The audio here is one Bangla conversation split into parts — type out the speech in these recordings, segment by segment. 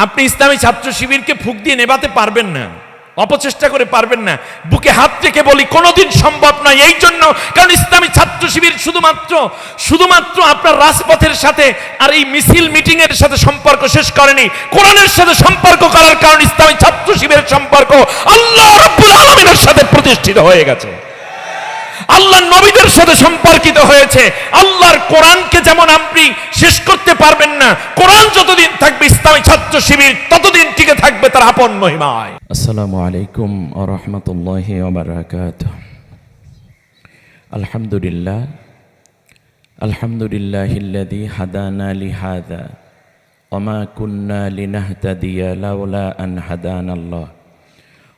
আপনি ইসলামী ছাত্র শিবিরকে ফুঁক দিয়ে নেভাতে পারবেন না, অপচেষ্টা করে পারবেন না। বুকে হাত রেখে বলি কোনোদিন সম্ভব নয়। এই জন্য কারণ ইসলামী ছাত্র শিবির শুধুমাত্র আপনার রাজপথের সাথে আর এই মিছিল মিটিং এর সাথে সম্পর্ক শেষ করেনি, কোরআনের সাথে সম্পর্ক করার কারণ ইসলামী ছাত্র শিবিরের সম্পর্ক আল্লাহ রাব্বুল আলামিনের সাথে প্রতিষ্ঠিত হয়ে গেছে, আল্লাহর নবীদের সাথে সম্পর্কিত হয়েছে। আল্লাহর কোরআনকে যেমন আপনি শেষ করতে পারবেন না, কোরআন যতদিন থাকবে ইসলামী ছাত্র শিবির ততদিন টিকে থাকবে তার আপন মহিমায়। আসসালামু আলাইকুম ওয়া রাহমাতুল্লাহি ওয়া বারাকাতুহু। আলহামদুলিল্লাহিল্লাযী হাদানা লিহাযা ওয়া মা কুন্না লিনাহতাদিয়া লাউলা আন হাদানাল্লাহ।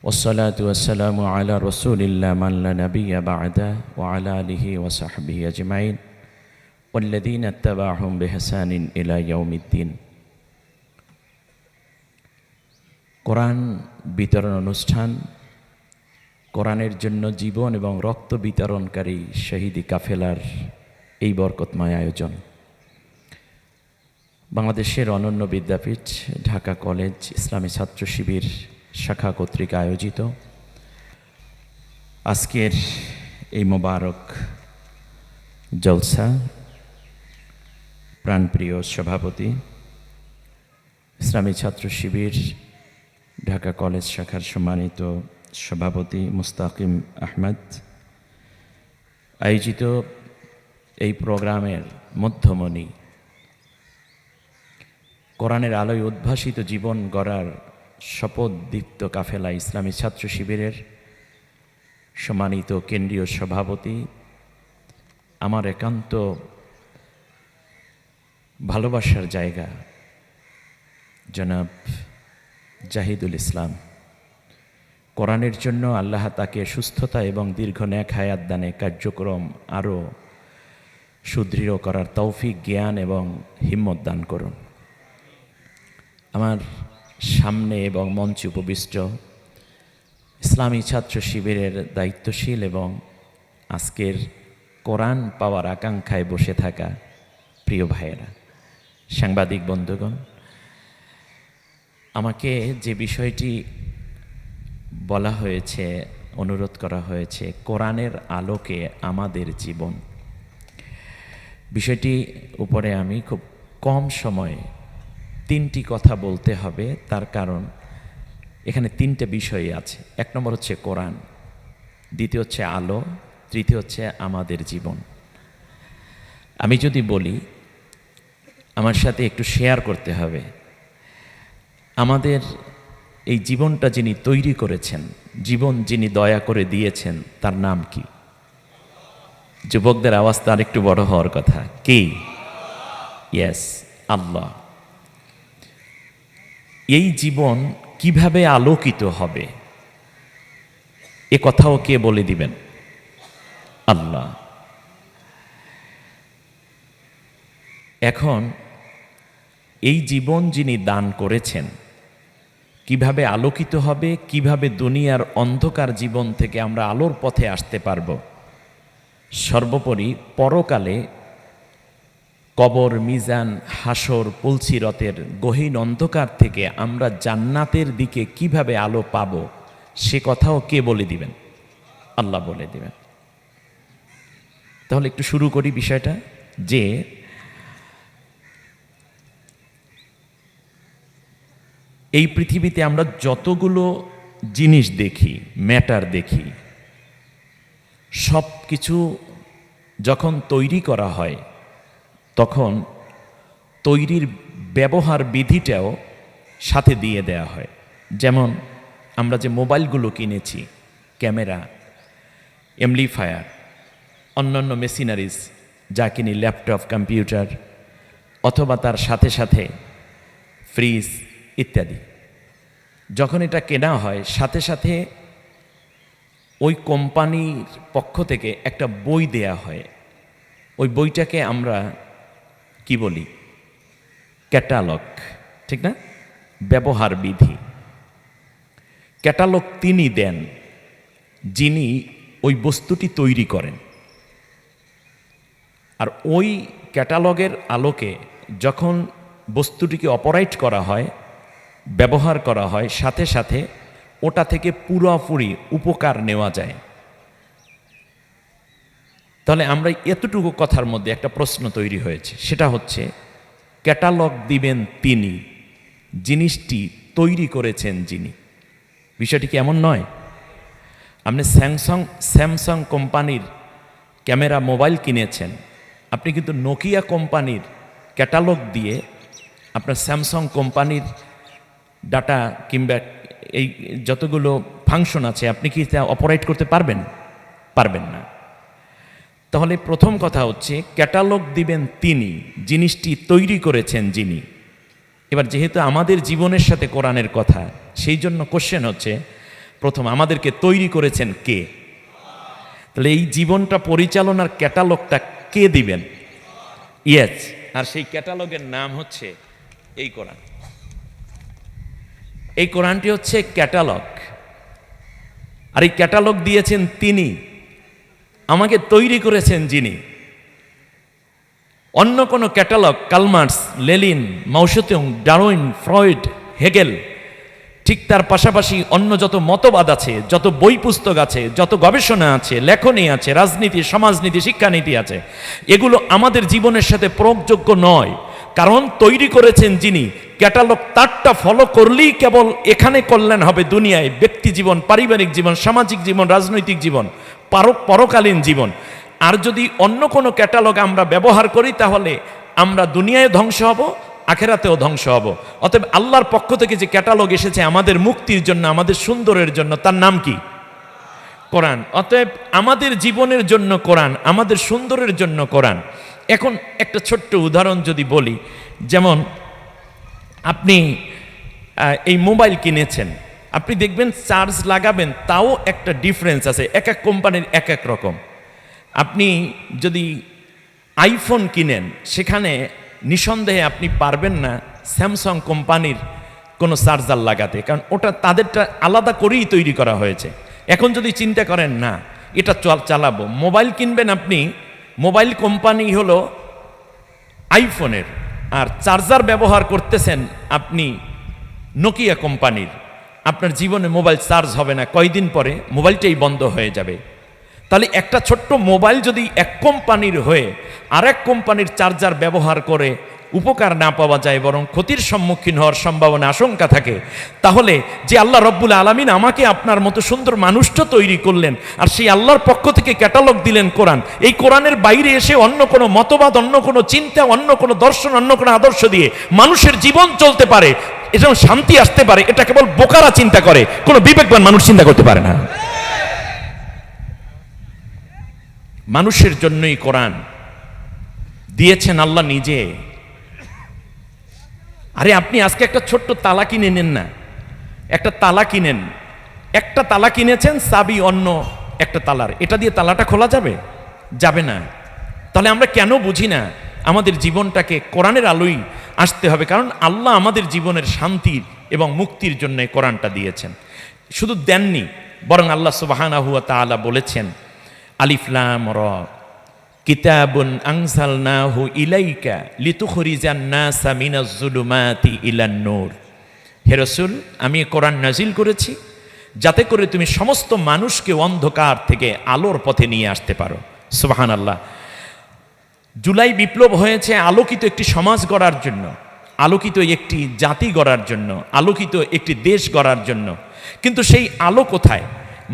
والصلاة والسلام على رسول الله من لا نبي بعده وعلى آله وصحبه أجمعين والذين اتبعهم بإحسان إلى يوم الدين। কোরআন বিতরণ অনুষ্ঠান, কোরআনের জন্য জীবন এবং রক্ত বিতরণকারী শহীদি কাফেলার এই বরকতময় আয়োজন বাংলাদেশের অনন্য বিদ্যাপীঠ ঢাকা কলেজ ইসলামী ছাত্র শিবির শাখা কর্তৃক আয়োজিত আজকের এই মোবারক জলসা প্রাণপ্রিয় সভাপতি ইসলামী ছাত্র শিবির ঢাকা কলেজ শাখার সম্মানিত সভাপতি মুস্তাকিম আহমদ আয়োজিত এই প্রোগ্রামের মধ্যমণি, কোরআনের আলোয় উদ্ভাসিত জীবন গড়ার শপথদীপ্ত কাফেলা ইসলামী ছাত্র শিবিরের সম্মানিত কেন্দ্রীয় সভাপতি, আমার একান্ত ভালোবাসার জায়গা জনাব জাহিদুল ইসলাম, কোরআনের জন্য আল্লাহ তাকে সুস্থতা এবং দীর্ঘ নেক হায়াত দানে কার্যক্রম আরও সুদৃঢ় করার তৌফিক, জ্ঞান এবং হিম্মত দান করুন। আমার সামনে এবং মঞ্চে উপবিষ্ট ইসলামী ছাত্র শিবিরের দায়িত্বশীল এবং আজকের কোরআন পাওয়ার আকাঙ্ক্ষায় বসে থাকা প্রিয় ভাইয়েরা, সাংবাদিক বন্ধুগণ, আমাকে যে বিষয়টি বলা হয়েছে, অনুরোধ করা হয়েছে, কোরআনের আলোকে আমাদের জীবন, বিষয়টি উপরে আমি খুব কম সময়ে তিনটি কথা বলতে হবে। তার কারণ এখানে তিনটে বিষয় আছে। এক নম্বর হচ্ছে কোরআন, দ্বিতীয় হচ্ছে আলো, তৃতীয় হচ্ছে আমাদের জীবন। আমি যদি বলি আমার সাথে একটু শেয়ার করতে হবে, আমাদের এই জীবনটা যিনি তৈরি করেছেন, জীবন যিনি দয়া করে দিয়েছেন, তার নাম কি? যুবকদের আওয়াজ তার একটু বড় হওয়ার কথা। কি? ইয়েস, আল্লাহ। এই জীবন কিভাবে আলোকিত হবে এ কথাও কে বলে দিবেন? আল্লাহ। এখন এই জীবন যিনি দান করেছেন, কিভাবে আলোকিত হবে, কিভাবে দুনিয়ার অন্ধকার জীবন থেকে আমরা আলোর পথে আসতে পারব, সর্বোপরি পরকালে কবর, মিজান, হাসর, পুলসিরতের গহীন অন্ধকার থেকে আমরা জান্নাতের দিকে কিভাবে আলো পাব সে কথাও কে বলে দিবেন? আল্লাহ বলে দিবেন। তাহলে একটু শুরু করি বিষয়টা, যে এই পৃথিবীতে আমরা যতগুলো জিনিস দেখি, ম্যাটার দেখি, সব কিছু যখন তৈরি করা হয় তখন তৈরির ব্যবহার বিধিটাও সাথে দিয়ে দেয়া হয়। যেমন আমরা যে মোবাইলগুলো কিনেছি, ক্যামেরা, এমপ্লিফায়ার, অন্যান্য মেশিনারিজ যা কিনি, ল্যাপটপ, কম্পিউটার, অথবা তার সাথে সাথে ফ্রিজ ইত্যাদি, যখন এটা কেনা হয় সাথে সাথে ওই কোম্পানির পক্ষ থেকে একটা বই দেয়া হয়। ওই বইটাকে আমরা কি বলি? ক্যাটালগ, ঠিক না? ব্যবহার বিধি। ক্যাটালগ তিনি দেন যিনি ওই বস্তুটি তৈরি করেন, আর ওই ক্যাটালগের আলোকে যখন বস্তুটিকে অপারেট করা হয় ব্যবহার করা হয়, সাথে সাথে ওটা থেকে পুরোপুরি উপকার নেওয়া যায়। তাহলে আমরা এতটুকু কথার মধ্যে একটা প্রশ্ন তৈরি হয়েছে, সেটা হচ্ছে ক্যাটালগ দিবেন তিনি, জিনিসটি তৈরি করেছেন যিনি। বিষয়টি কি এমন নয়? আপনি স্যামসাং কোম্পানির ক্যামেরা মোবাইল কিনেছেন, আপনি কিন্তু নোকিয়া কোম্পানির ক্যাটালগ দিয়ে আপনার স্যামসাং কোম্পানির ডাটা কিংবা এই যতগুলো ফাংশন আছে আপনি কি তা অপারেট করতে পারবেন? পারবেন না। তাহলে প্রথম কথা হচ্ছে ক্যাটালগ দিবেন তিনি, জিনিসটি তৈরি করেছেন যিনি। এবার যেহেতু আমাদের জীবনের সাথে কোরআনের কথা, সেই জন্য কোশ্চেন হচ্ছে প্রথম আমাদেরকে তৈরি করেছেন কে? তাহলে এই জীবনটা পরিচালনার ক্যাটালগটা কে দিবেন? ইয়েস, আর সেই ক্যাটালগের নাম হচ্ছে এই কোরআন। এই কোরআনটি হচ্ছে ক্যাটালগ, আর এই ক্যাটালগ দিয়েছেন তিনি, আমাকে তৈরি করেছেন যিনি। অন্য কোনো catalogue Karl Marx, Lenin, Mao Zedong, Darwin, Freud, Hegel, ঠিক তার পাশাপাশি অন্য যত মতবাদ আছে, যত বই পুস্তক আছে, যত গবেষণা আছে, লেখনী আছে, রাজনীতি, সমাজনীতি, শিক্ষানীতি আছে, এগুলো আমাদের জীবনের সাথে প্রয়োগযোগ্য নয়। কারণ তৈরি করেছেন যিনি। ক্যাটালগ তারটা ফলো করলেই কেবল এখানে কল্যাণ হবে, দুনিয়ায়, ব্যক্তি জীবন, পারিবারিক জীবন, সামাজিক জীবন, রাজনৈতিক জীবন, পরকালীন জীবন। আর যদি অন্য কোনো ক্যাটালগ আমরা ব্যবহার করি তাহলে আমরা দুনিয়ায় ধ্বংস হব, আখেরাতেও ধ্বংস হব। অতএব আল্লাহর পক্ষ থেকে যে ক্যাটালগ এসেছে আমাদের মুক্তির জন্য, আমাদের সুন্দরের জন্য, তার নাম কি? কোরআন। অতএব আমাদের জীবনের জন্য কোরআন, আমাদের সুন্দরের জন্য কোরআন। এখন একটা ছোট্ট উদাহরণ যদি বলি, যেমন আপনি এই মোবাইল কিনেছেন, আপনি দেখবেন চার্জ লাগাবেন, তাও একটা ডিফারেন্স আছে, এক এক কোম্পানির এক এক রকম। আপনি যদি আইফোন কিনেন, সেখানে নিঃসন্দেহে আপনি পারবেন না স্যামসাং কোম্পানির কোনো চার্জার লাগাতে, কারণ ওটা তাদেরটা আলাদা করেই তৈরি করা হয়েছে। এখন যদি চিন্তা করেন না এটা চালাবো, মোবাইল কিনবেন আপনি, মোবাইল কোম্পানি হলো আইফোনের, আর চার্জার ব্যবহার করতেছেন আপনি নোকিয়া কোম্পানির। আপনার জীবনে মোবাইল চার্জ হবে না, কয়দিন পরে মোবাইলটাই বন্ধ হয়ে যাবে। তাহলে একটা ছোট্ট মোবাইল যদি এক কোম্পানির হয়ে আর এক কোম্পানির চার্জার ব্যবহার করে উপকার না পাওয়া যায়, বরং ক্ষতির সম্মুখীন হওয়ার সম্ভাবনা, আশঙ্কা থাকে, তাহলে যে আল্লাহ রব্বুল আলামিন আমাকে আপনার মতো সুন্দর মানুষটা তৈরি করলেন, আর সেই আল্লাহর পক্ষ থেকে ক্যাটালগ দিলেন কোরআন, এই কোরআনের বাইরে এসে অন্য কোনো মতবাদ, অন্য কোনো চিন্তা, অন্য কোনো দর্শন, অন্য কোনো আদর্শ দিয়ে মানুষের জীবন চলতে পারে, এটা শান্তি আসতে পারে, এটা কেবল বোকারা চিন্তা করে, কোনো বিবেকবান মানুষ চিন্তা করতে পারে না। মানুষের জন্যই কোরআন দিয়েছেন আল্লাহ নিজে। আরে আপনি আজকে একটা ছোট্ট তালা কিনে নেন না, একটা তালা কিনেন, একটা তালা কিনেছেন, চাবি অন্য একটা তালার, এটা দিয়ে তালাটা খোলা যাবে? যাবে না। তাহলে আমরা কেন বুঝি না আমাদের জীবনটাকে কোরআনের আলোয় আসতে হবে? কারণ আল্লাহ আমাদের জীবনের শান্তির এবং মুক্তির জন্য কোরআনটা দিয়েছেন। শুধু দেননি, বরং আল্লাহ সুবহানাহু ওয়া তাআলা বলেছেন, আলিফ লাম র কিতাবুন আনজালনাহু ইলাইকা লিতুখরিজান নাসা মিনাজ যুলুমাতি ইলান নূর। হে রাসূল, আমি কোরআন নাজিল করেছি যাতে করে তুমি সমস্ত মানুষকে অন্ধকার থেকে আলোর পথে নিয়ে আসতে পারো। সুবহানাল্লাহ। জুলাই বিপ্লব হয়েছে আলোকিত একটি সমাজ গড়ার জন্য, আলোকিত একটি জাতি গড়ার জন্য, আলোকিত একটি দেশ গড়ার জন্য। কিন্তু সেই আলো কোথায়?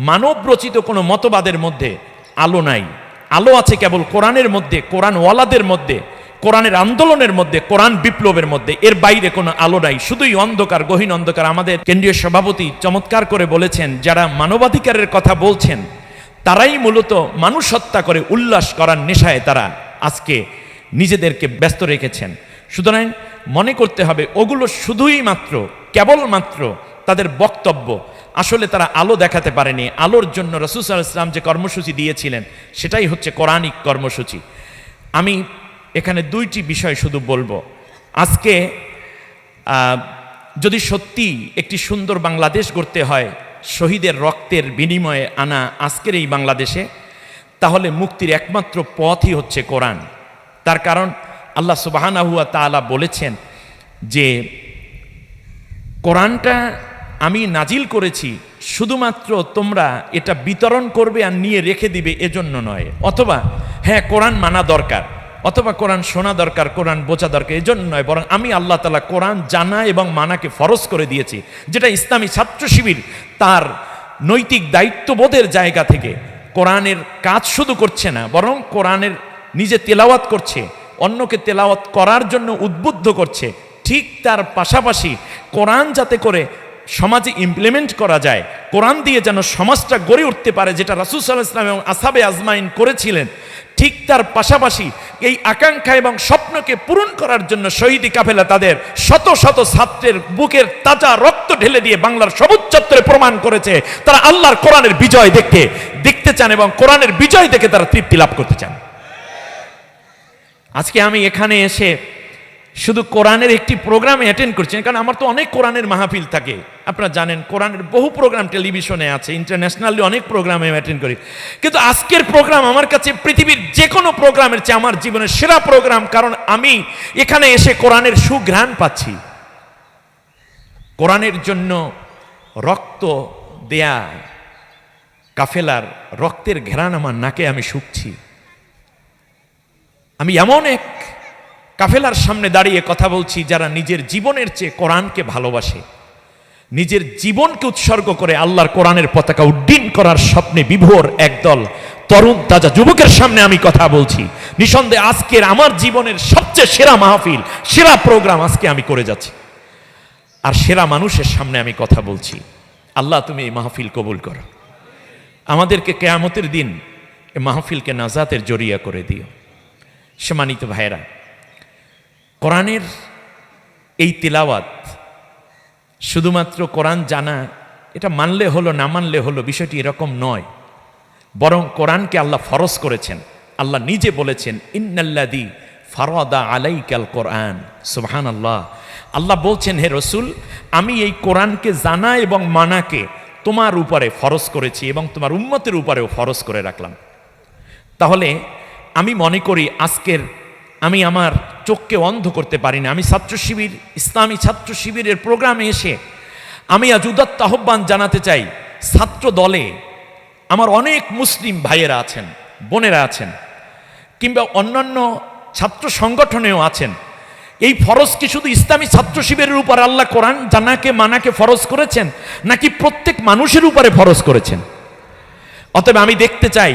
মানব রচিত কোনো মতবাদের মধ্যে আলো নাই। আলো আছে কেবল কোরআনের মধ্যে, কোরআনওয়ালাদের মধ্যে, কোরআনের আন্দোলনের মধ্যে, কোরআন বিপ্লবের মধ্যে। এর বাইরে কোনো আলো নাই, শুধুই অন্ধকার, গহীন অন্ধকার। আমাদের কেন্দ্রীয় সভাপতি চমৎকার করে বলেছেন, যারা মানবাধিকারের কথা বলছেন তারাই মূলত মানুষ হত্যা করে উল্লাস করার নেশায় তারা আজকে নিজেদেরকে ব্যস্ত রেখেছেন। সুতরাং মনে করতে হবে ওগুলো শুধুই মাত্র, কেবলমাত্র তাদের বক্তব্য, আসলে তারা আলো দেখাতে পারেনি। আলোর জন্য রাসূল সাল্লাল্লাহু আলাইহি ওয়াসাল্লাম যে কর্মসূচি দিয়েছিলেন সেটাই হচ্ছে কোরআনিক কর্মসূচি। আমি এখানে দুইটি বিষয় শুধু বলবো। আজকে যদি সত্যি একটি সুন্দর বাংলাদেশ গড়তে হয় শহীদের রক্তের বিনিময়ে আনা আজকের এই বাংলাদেশে, তাহলে মুক্তির একমাত্র পথই হচ্ছে কোরআন। তার কারণ আল্লাহ সুবহানাহু ওয়া তাআলা বলেছেন যে কোরআনটা আমি নাজিল করেছি শুধুমাত্র তোমরা এটা বিতরণ করবে আর নিয়ে রেখে দিবে এজন্য নয়, অথবা হ্যাঁ কোরআন মানা দরকার, অথবা কোরআন শোনা দরকার, কোরআন বোঝা দরকার, এজন্য নয়, বরং আমি আল্লাহ তাআলা কোরআন জানা এবং মানাকে ফরজ করে দিয়েছি, যেটা ইসলামী ছাত্র শিবির তার নৈতিক দায়িত্ববোধের জায়গা থেকে কোরআনের কাজ শুধু করছে না, বরং কোরআনের নিজে তেলাওয়াত করছে, অন্যকে তেলাওয়াত করার জন্য উদ্বুদ্ধ করছে। ঠিক তার পাশাপাশি কোরআন যাতে করে সমাজে ইমপ্লিমেন্ট করা যায়, কোরআন দিয়ে যেন সমাজটা গড়ে উঠতে পারে, যেটা রাসূল সাল্লাল্লাহু আলাইহি ওয়াসাল্লাম এবং আসহাবে আজমাইন করেছিলেন, ঠিক তার পাশাপাশি এই আকাঙ্ক্ষা এবং স্বপ্নকে পূরণ করার জন্য শহীদি কাফেলা তাদের শত শত ছাত্রের বুকের তাজা রক্ত ঢেলে দিয়ে বাংলার সবুজ চত্বরে প্রমাণ করেছে তারা আল্লাহর কোরআনের বিজয় দেখতে চান এবং কোরআনের বিজয় দেখে তারা তৃপ্তি লাভ করতে চান। আজকে আমি এখানে এসে শুধু কোরআনের একটি প্রোগ্রামে অ্যাটেন্ড করছি, কারণ আমার তো অনেক কোরআনের মাহফিল থাকে, আপনারা জানেন কোরআনের বহু প্রোগ্রাম টেলিভিশনে আছে, ইন্টারন্যাশনালি অনেক প্রোগ্রামে অ্যাটেন্ড করি, কিন্তু আজকের প্রোগ্রাম আমার কাছে পৃথিবীর যে কোনো প্রোগ্রামের চেয়ে আমার জীবনের সেরা প্রোগ্রাম, কারণ আমি এখানে এসে কোরআনের সুঘ্রাণ পাচ্ছি। কোরআনের জন্য রক্ত দেয়া কাফেলার রক্তের ঘ্রাণ আমার নাকে আমি শুকছি। আমি এমন এক কাফেলার সামনে দাঁড়িয়ে কথা বলছি যারা নিজের জীবনের চেয়ে কোরআনকে ভালোবাসে, নিজের জীবনকে উৎসর্গ করে আল্লাহর কোরআনের পতাকা উড্ডীন করার স্বপ্নে বিভোর একদল তরুণ তাজা যুবকের সামনে আমি কথা বলছি। নিঃসন্দেহে আজকের আমার জীবনের সবচেয়ে সেরা মাহফিল, সেরা প্রোগ্রাম আজকে আমি করে যাচ্ছি, আর সেরা মানুষের সামনে আমি কথা বলছি। আল্লাহ তুমি এই মাহফিল কবুল করো, আমাদেরকে কিয়ামতের দিন এই মাহফিলকে নাজাতের জরিয়া করে দিও। সম্মানিত ভাইয়েরা, কোরআনের এই তিলাওয়াত শুধুমাত্র কোরআন জানা, এটা মানলে হলো না মানলে হলো, বিষয়টি এরকম নয়, বরং কোরআনকে আল্লাহ ফরজ করেছেন। আল্লাহ নিজে বলেছেন ইন্নাল্লাযী ফারাদা আলাইকাল কোরআন, সুবহানাল্লাহ। আল্লাহ বলছেন হে রসুল, আমি এই কোরআনকে জানা এবং মানাকে তোমার উপরে ফরজ করেছি এবং তোমার উম্মতের উপরেও ফরজ করে রাখলাম। তাহলে আমি মনে করি আজকের আমি আমার চোখকে অন্ধ করতে পারি না। আমি ছাত্র শিবির, ইসলামী ছাত্র শিবিরের প্রোগ্রামে এসে আমি আজ উদাত্ত আহ্বান জানাতে চাই, ছাত্র দলে আমার অনেক মুসলিম ভাইয়েরা আছেন, বোনেরা আছেন, কিংবা অন্যান্য ছাত্র সংগঠনেও আছেন। এই ফরজ কি শুধু ইসলামী ছাত্র শিবিরের উপর আল্লাহ কোরআন জানাকে মানাকে ফরজ করেছেন, নাকি প্রত্যেক মানুষের উপরে ফরজ করেছেন? অতএব আমি দেখতে চাই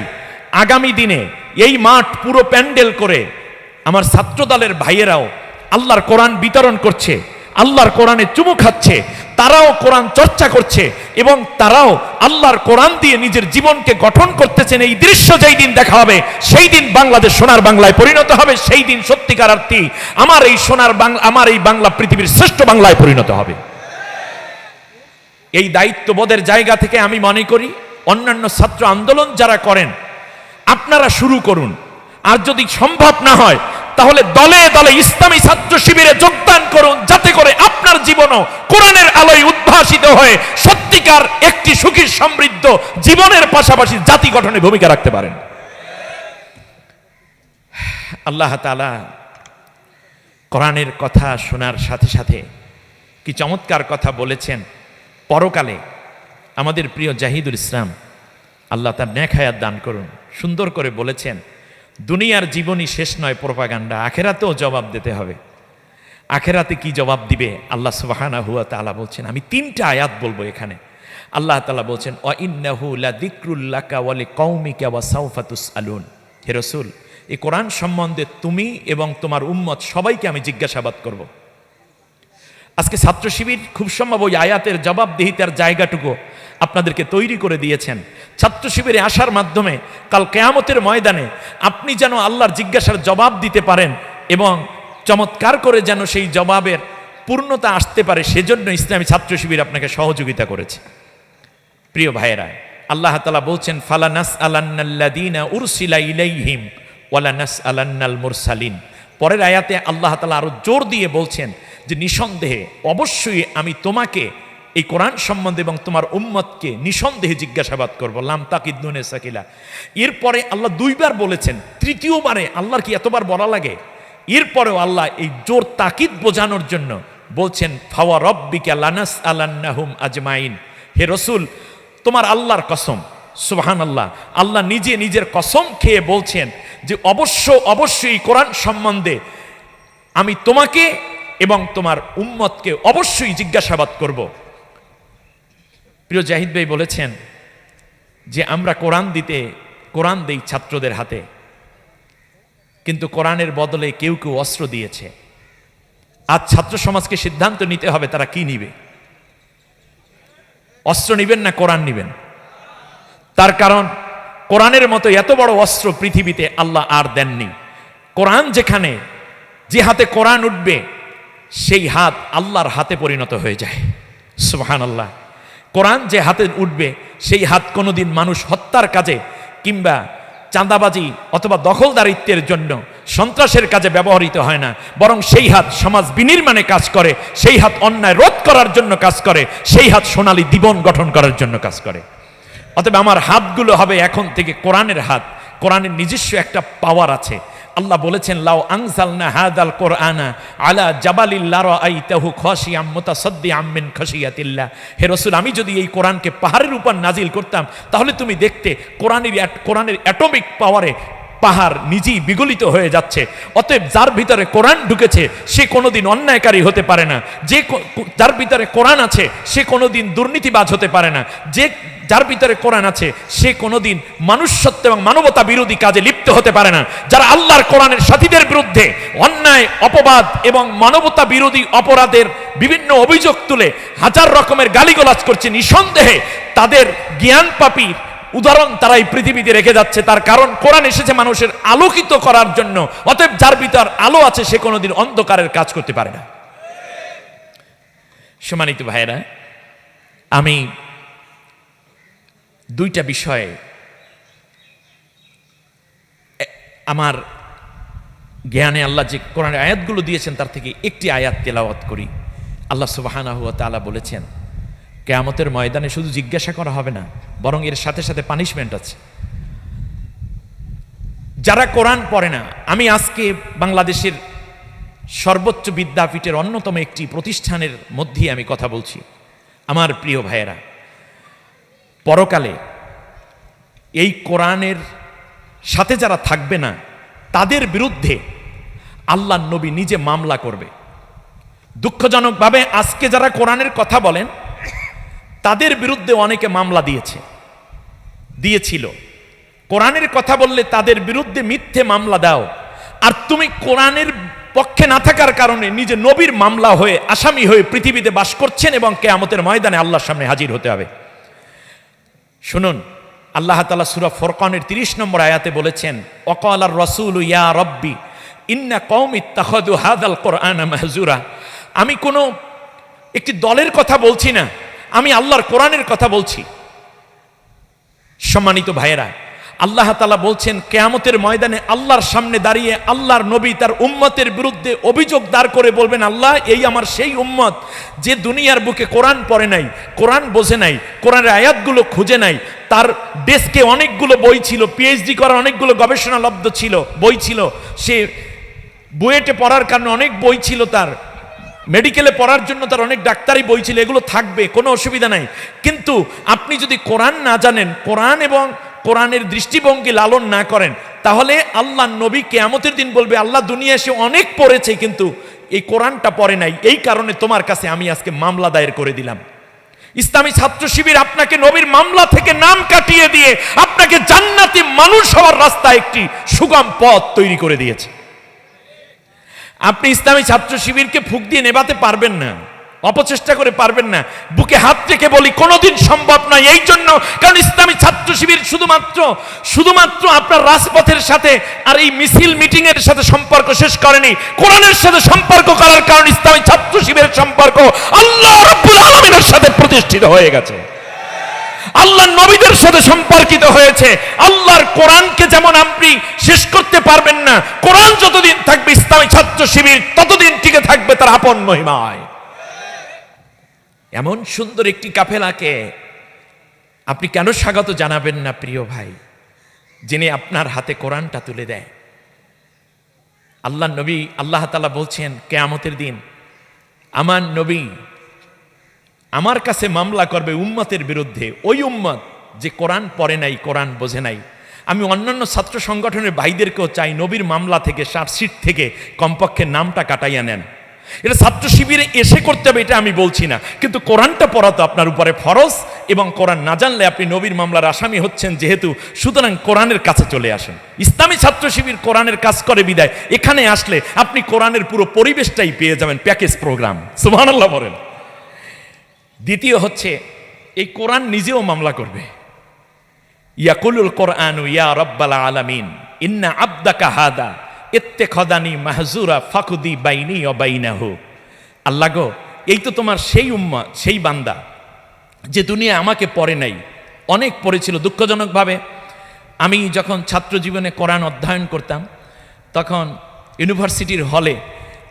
আগামী দিনে এই মাঠ পুরো প্যান্ডেল করে আমার ছাত্র দলের ভাইয়েরাও আল্লাহর কোরআন বিতরণ করছে, আল্লাহর কোরআনে চুমু খাচ্ছে, তারাও কোরআন চর্চা করছে এবং তারাও আল্লাহর কোরআন দিয়ে নিজের জীবনকে গঠন করতেছেন। এই দৃশ্য যেই দিন দেখা হবে, সেই দিন বাংলাদেশ সোনার বাংলায় পরিণত হবে, সেই দিন সত্যিকার অর্থে আমার এই সোনার বাংলা, আমার এই বাংলা পৃথিবীর শ্রেষ্ঠ বাংলায় পরিণত হবে। এই দায়িত্ববোধের জায়গা থেকে আমি মনে করি অন্যান্য ছাত্র আন্দোলন যারা করেন আপনারা শুরু করুন, আর যদি সম্ভব না হয় তাহলে দলে দলে ইসলামী ছাত্র শিবিরে যোগদান করুন, যাতে করে আপনার জীবনও কোরআনের আলোয় উদ্ভাসিত হয়ে সত্যিকার একটি সুখী সমৃদ্ধ জীবনের পাশাপাশি জাতি গঠনে ভূমিকা রাখতে পারেন। আল্লাহ তাআলা কোরআনের কথা শোনার সাথে সাথে কি চমৎকার কথা বলেছেন। পরকালে আমাদের প্রিয় জাহিদুল ইসলাম, আল্লাহ তার নেক হায়াত দান করুন, সুন্দর করে বলেছেন দুনিয়ার জীবনই শেষ নয় প্রোপাগান্ডা, আখেরাতেও জবাব দিতে হবে। আখেরাতে কি জবাব দিবে আল্লাহ সুবহানাহু ওয়া তাআলা বলছেন। আমি তিনটা আয়াত বলবো এখানে। আল্লাহ তাআলা বলছেন ওয়া ইন্নাহু লাযিকরুল লাকা ওয়া লিকাউমিকা ওয়া সাওফা তুসআলুন। হে রাসূল, এই কোরআন সম্বন্ধে তুমি এবং তোমার উম্মত সবাইকে আমি জিজ্ঞাসাবাদ করব। আজকে ছাত্র শিবির খুব সম্ভব ওই আয়াতের জবাবদিহিতার জায়গাটুকু আপনাদেরকে তৈরি করে দিয়েছেন। ছাত্র শিবিরে আসার মাধ্যমে কাল কিয়ামতের ময়দানে আপনি যেন আল্লাহর জিজ্ঞাসার জবাব দিতে পারেন এবং চমৎকার করে যেন সেই জবাবের পূর্ণতা আসতে পারে, সেজন্য ইসলামী ছাত্র শিবির আপনাকে সহযোগিতা করেছে। প্রিয় ভাইয়েরা, আল্লাহ তাআলা বলছেন ফালা নাসআলান্নাল্লাযীনা উরসিলা ইলাইহিম ওয়ালা নাসআলান্নাল মুরসালিন। পরের আয়াতে আল্লাহ তাআলা আরো জোর দিয়ে বলছেন যে নিঃসন্দেহে অবশ্যই আমি তোমাকে এই কোরআন সম্বন্ধে এবং তোমার উম্মতকে নিঃসন্দেহে জিজ্ঞাসাবাদ করবো। লাম তাকিদ নুনে সাকিলা। এরপরে আল্লাহ দুইবার বলেছেন, তৃতীয়বারে আল্লাহর কি এতবার বলা লাগে? এরপরেও আল্লাহ এই জোর তাকিদ বোঝানোর জন্য বলছেন ফাওয়া রব্বিকা লানাস আলান্নাহুম আজমাইন, হে রসুল তোমার আল্লাহর কসম, সুবহানাল্লাহ, আল্লাহ নিজে নিজের কসম খেয়ে বলছেন যে অবশ্যই কোরআন সম্বন্ধে আমি তোমাকে এবং তোমার উম্মতকে অবশ্যই জিজ্ঞাসাবাদ করব। প্রিয় জাহিদ ভাই বলেছেন যে আমরা কোরআন দেই ছাত্রদের হাতে, কিন্তু কোরআনের বদলে কেউ কেউ অস্ত্র দিয়েছে। আজ ছাত্র সমাজকে সিদ্ধান্ত নিতে হবে তারা কি নিবে, অস্ত্র নিবেন না কোরআন নিবেন। তার কারণ কোরআনের মতো এত বড় অস্ত্র পৃথিবীতে আল্লাহ আর দেননি। কোরআন যেখানে, যে হাতে কোরআন উঠবে সেই হাত আল্লাহর হাতে পরিণত হয়ে যায়, সুবহানাল্লাহ। কোরআন যে হাতে উঠবে সেই হাত কোনোদিন মানুষ হত্যার কাজে কিংবা চাঁদাবাজি অথবা দখলদারিত্বের জন্য সন্ত্রাসের কাজে ব্যবহৃত হয় না, বরং সেই হাত সমাজ বিনির্মাণে কাজ করে, সেই হাত অন্যায় রোধ করার জন্য কাজ করে, সেই হাত সোনালী জীবন গঠন করার জন্য কাজ করে। অতএব আমার হাতগুলো হবে এখন থেকে কোরআনের হাত। কোরআনের নিজস্ব একটা পাওয়ার আছে। আল্লাহ বলেছেন লাউ আনজালনা হাদাল কোরআনা আলা জাবালিল লারাআইতাহু খাশিয়াম মুতাসাদ্দিআম মিন খাশিয়াতিল্লাহ, হে রাসূল আমি যদি এই কোরআনকে পাহাড়ের উপর নাজিল করতাম তাহলে তুমি দেখতে কোরআনের অ্যাটমিক পাওয়ারে পাহাড় নিজেই বিগলিত হয়ে যাচ্ছে। অতএব যার ভিতরে কোরআন ঢুকেছে সে কোনোদিন অন্যায়কারী হতে পারে না, যার ভিতরে কোরআন আছে সে কোনোদিন দুর্নীতিবাজ হতে পারে না, যার ভিতরে কোরআন আছে সে কোনোদিন মানুষ্যত্ব এবং মানবতা বিরোধী কাজে লিপ্ত হতে পারে না। যারা আল্লাহর কোরআনের সাথীদের বিরুদ্ধে অন্যায় অপবাদ এবং মানবতা বিরোধী অপরাধের বিভিন্ন অভিযোগ তুলে হাজার রকমের গালিগালাজ করছে, নিঃসন্দেহে তাদের জ্ঞান পাপীর উদাহরণ তারা এই পৃথিবীতে রেখে যাচ্ছে। তার কারণ কোরআন এসেছে মানুষের আলোকিত করার জন্য। অতএব যার ভিতর আলো আছে সে কোনোদিন অন্ধকারের কাজ করতে পারে না। সম্মানিত ভাইয়েরা, আমি দুইটা বিষয়ে আমার জ্ঞানে আল্লাহ যে কোরআনের আয়াতগুলো দিয়েছেন তার থেকে একটি আয়াত তেলাওয়াত করি। আল্লাহ সুবহানাহু ওয়া তাআলা বলেছেন কিয়ামতের ময়দানে শুধু জিজ্ঞাসা করা হবে না, বরং এর সাথে সাথে পানিশমেন্ট আছে। যারা কোরআন পড়ে না, আমি আজকে বাংলাদেশের সর্বোচ্চ বিদ্যাপীঠের অন্যতম একটি প্রতিষ্ঠানের মধ্যে আমি কথা বলছি। আমার প্রিয় ভাইয়েরা, পরকালে এই কোরআনের সাথে যারা থাকবে না তাদের বিরুদ্ধে আল্লাহর নবী নিজে মামলা করবে। দুঃখজনকভাবে আজকে যারা কোরআনের কথা বলেন তাদের বিরুদ্ধে অনেকে মামলা দিয়েছিল। কোরআনের কথা বললে তাদের বিরুদ্ধে মিথ্যে মামলা দাও, আর তুমি কোরআনের পক্ষে না থাকার কারণে নিজে নবীর মামলা হয়ে আসামি হয়ে পৃথিবীতে বাস করছেন এবং কিয়ামতের ময়দানে আল্লাহর সামনে হাজির হতে হবে। শুনুন, আল্লাহ তাআলা সূরা ফুরকানের 30 নম্বর আয়াতে বলেছেন ওয়াকালার রাসূলু ইয়া রাব্বি ইন্না কওমি ইত্তাখাযু হাযাল কুরআনা মাহজুরা। আমি কোনো একটি দলের কথা বলছি না, আমি আল্লাহর কোরআনের কথা বলছি। সম্মানিত ভাইয়েরা, আল্লাহ তাআলা বলছেন কিয়ামতের ময়দানে আল্লাহর সামনে দাঁড়িয়ে আল্লাহর নবী তার উম্মতের বিরুদ্ধে অভিযোগ দাঁড় করে বলবেন, আল্লাহ এই আমার সেই উম্মত যে দুনিয়ার বুকে কোরআন পড়ে নাই, কোরআন বোঝে নাই, কোরআনের আয়াতগুলো খুঁজে নাই, তার ডেস্কে অনেকগুলো বই ছিল, পিএইচডি করার অনেকগুলো গবেষণালব্ধ ছিল বই ছিল, সে বুয়েটে পড়ার কারণে অনেক বই ছিল, তার মেডিকেলে পড়ার জন্য তার অনেক ডাক্তারি বই ছিল, এগুলো থাকবে, কোনো অসুবিধা নাই। কিন্তু আপনি যদি কোরআন না জানেন, কোরআন এবং কোরআনের দৃষ্টিভঙ্গি লালন না করেন, তাহলে আল্লাহ নবী কিয়ামতের দিন বলবে আল্লাহ দুনিয়া এসে অনেক পড়েছে কিন্তু এই কোরআনটা পড়ে নাই, এই কারণে তোমার কাছে আমি আজকে মামলা দায়ের করে দিলাম। ইসলামী ছাত্র শিবির আপনাকে নবীর মামলা থেকে নাম কাটিয়ে দিয়ে আপনাকে জান্নাতি মানুষ হওয়ার রাস্তা একটি সুগম পথ তৈরি করে দিয়েছে। আপনি ইসলামী ছাত্র শিবিরকে ফুঁক দিয়ে নেভাতে পারবেন না, অপচেষ্টা করে পারবেন না। বুকে হাত রেখে বলি কোনোদিন সম্ভব নয়। এই জন্য কারণ ইসলামী ছাত্র শিবির শুধুমাত্র আপনার রাজপথের সাথে আর এই মিছিল মিটিং এর সাথে সম্পর্ক শেষ করেনি, কোরআনের সাথে সম্পর্ক করার কারণ ইসলামী ছাত্র শিবিরের সম্পর্ক আল্লাহ রাব্বুল আলামিনের সাথে প্রতিষ্ঠিত হয়ে গেছে, আল্লাহর নবীদের সাথে সম্পর্কিত হয়েছে। আল্লাহর কোরআনকে যেমন আপনি শেষ করতে পারবেন না, কোরআন যতদিন থাকবে ইসলামী ছাত্র শিবির ততদিন টিকে থাকবে তার আপন মহিমায়। এমন সুন্দর একটি কাফেলাকে আপনি কেন স্বাগত জানাবেন না প্রিয় ভাই, যিনি আপনার হাতে কোরআনটা তুলে দেয়। আল্লাহ নবী আল্লাহ তাআলা বলছেন কিয়ামতের দিন আমার নবী আমার কাছে মামলা করবে উম্মতের বিরুদ্ধে, ওই উম্মত যে কোরআন পড়ে নাই, কোরআন বোঝে নাই। আমি অন্যান্য ছাত্র সংগঠনের ভাইদেরকেও চাই নবীর মামলা থেকে, চার্জশিট থেকে কমপক্ষে নামটা কাটাইয়া নেন। এটা ছাত্র শিবিরে এসে করতে হবে এটা আমি বলছি না, কিন্তু কোরআনটা পড়া তো আপনার উপরে ফরজ, এবং কোরআন না জানলে আপনি নবীর মামলার আসামি হচ্ছেন যেহেতু, সুতরাং কোরআনের কাছে চলে আসেন। ইসলামী ছাত্র শিবির কোরআনের কাজ করে বিদায় এখানে আসলে আপনি কোরআনের পুরো পরিবেশটাই পেয়ে যাবেন, প্যাকেজ প্রোগ্রাম। সুবহানাল্লাহ বলেন। দ্বিতীয় হচ্ছে এই কোরআন নিজেও মামলা করবে। ইয়াকুলুল কোরআনু ইয়া রাব্বাল আলামিন ইন্না আবদাকা হাদা ইত্তেখাদানি মাহজুরা ফাকুদি বাইনি ওয়া বাইনাহু। আল্লাহ গো, এই তো তোমার সেই উম্মত, সেই বান্দা যে দুনিয়া আমাকে পড়ে নাই, অনেক পড়েছিল। দুঃখজনকভাবে আমি যখন ছাত্র জীবনে কোরআন অধ্যয়ন করতাম তখন ইউনিভার্সিটির হলে